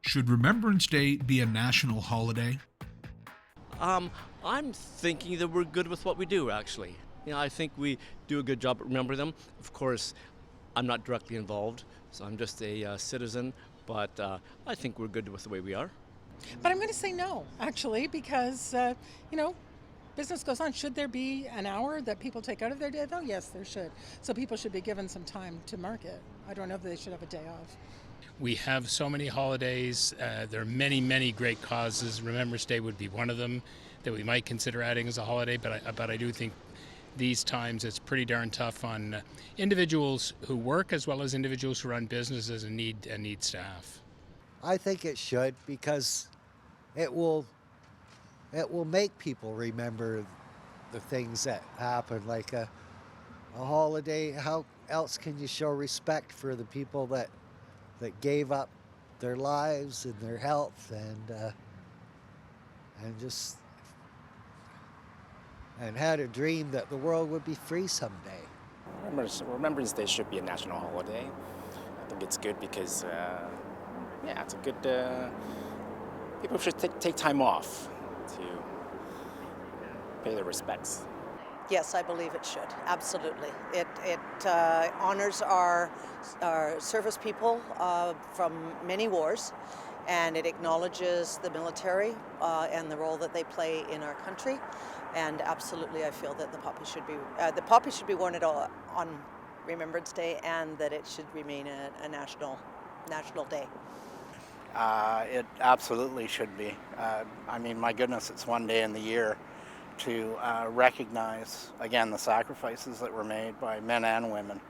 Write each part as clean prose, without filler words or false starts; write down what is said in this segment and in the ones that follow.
Should Remembrance Day be a national holiday? I'm thinking that we're good with what we do, actually. I think we do a good job at remembering them. Of course, I'm not directly involved, so I'm just a citizen, but I think we're good with the way we are. But I'm going to say no, actually, because, business goes on. Should there be an hour that people take out of their day, though? Yes, there should. So people should be given some time to mark it. I don't know if they should have a day off. We have so many holidays. There are many, many great causes. Remembrance Day would be one of them that we might consider adding as a holiday, but I do think these times it's pretty darn tough on individuals who work as well as individuals who run businesses and need staff. I think it should, because it will make people remember the things that happen. Like a holiday, how else can you show respect for the people that gave up their lives and their health and had a dream that the world would be free someday. Remembrance Day should be a national holiday. I think it's good because, it's a good. People should take time off to pay their respects. Yes, I believe it should. Absolutely. It honors our service people from many wars, and it acknowledges the military and the role that they play in our country. And absolutely, I feel that the poppy should be worn on Remembrance Day, and that it should remain a national day. It absolutely should be. My goodness, it's one day in the year to recognize, again, the sacrifices that were made by men and women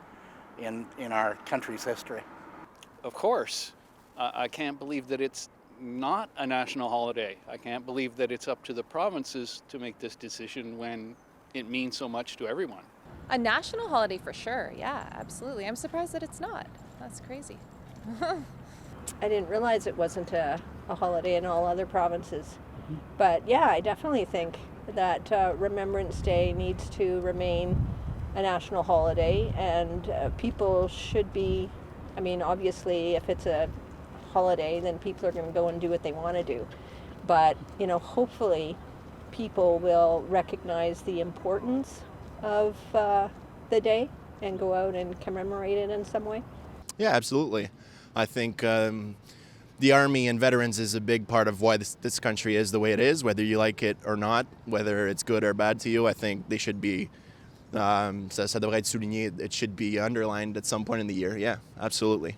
in our country's history. Of course. I can't believe that it's not a national holiday. I can't believe that it's up to the provinces to make this decision when it means so much to everyone. A national holiday for sure, yeah, absolutely. I'm surprised that it's not. That's crazy. I didn't realize it wasn't a holiday in all other provinces. But yeah, I definitely think that Remembrance Day needs to remain a national holiday, and people should be, obviously if it's a holiday, then people are going to go and do what they want to do. But, hopefully people will recognize the importance of the day and go out and commemorate it in some way. Yeah, absolutely. I think the Army and veterans is a big part of why this country is the way it is, whether you like it or not, whether it's good or bad to you. I think they should be, ça devrait être souligné, it should be underlined at some point in the year. Yeah, absolutely.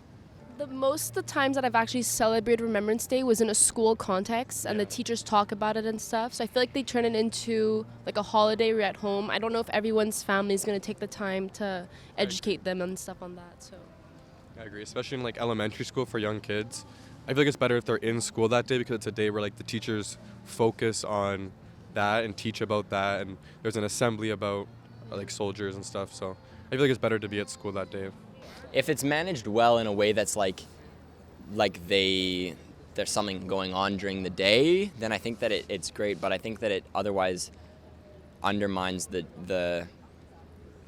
Most of the times that I've actually celebrated Remembrance Day was in a school context, and the teachers talk about it and stuff. So I feel like they turn it into like a holiday where at home. I don't know if everyone's family is going to take the time to educate them and stuff on that. So I agree, especially in elementary school for young kids. I feel like it's better if they're in school that day, because it's a day where the teachers focus on that and teach about that, and there's an assembly about soldiers and stuff. So I feel like it's better to be at school that day. If it's managed well in a way that's like there's something going on during the day, then I think that it's great. But I think that it otherwise undermines the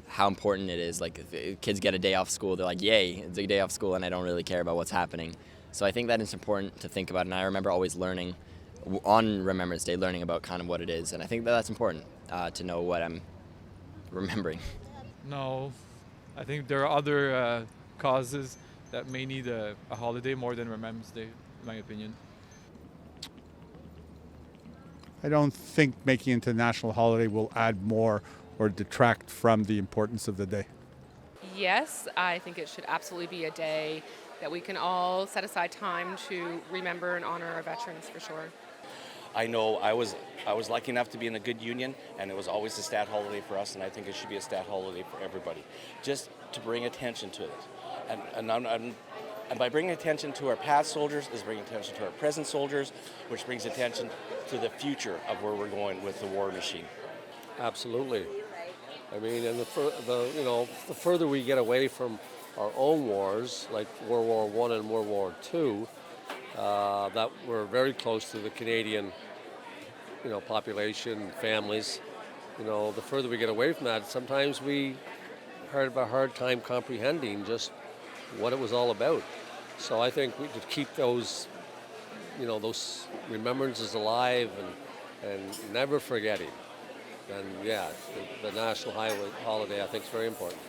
how important it is. If kids get a day off school, they're like, yay, it's a day off school, and I don't really care about what's happening. So I think that it's important to think about, and I remember always learning on Remembrance Day, learning about kind of what it is, and I think that's important to know what I'm remembering. No, I think there are other causes that may need a holiday more than Remembrance Day, in my opinion. I don't think making it a national holiday will add more or detract from the importance of the day. Yes, I think it should absolutely be a day that we can all set aside time to remember and honor our veterans, for sure. I know I was lucky enough to be in a good union, and it was always a stat holiday for us, and I think it should be a stat holiday for everybody, just to bring attention to it. And by bringing attention to our past soldiers is bringing attention to our present soldiers, which brings attention to the future of where we're going with the war machine. Absolutely. And the further we get away from our own wars, like World War I and World War II, that we're very close to the Canadian, population, families. The further we get away from that, sometimes we have a hard time comprehending just what it was all about. So I think we could keep those those remembrances alive and never forgetting. And yeah, the national holiday I think is very important.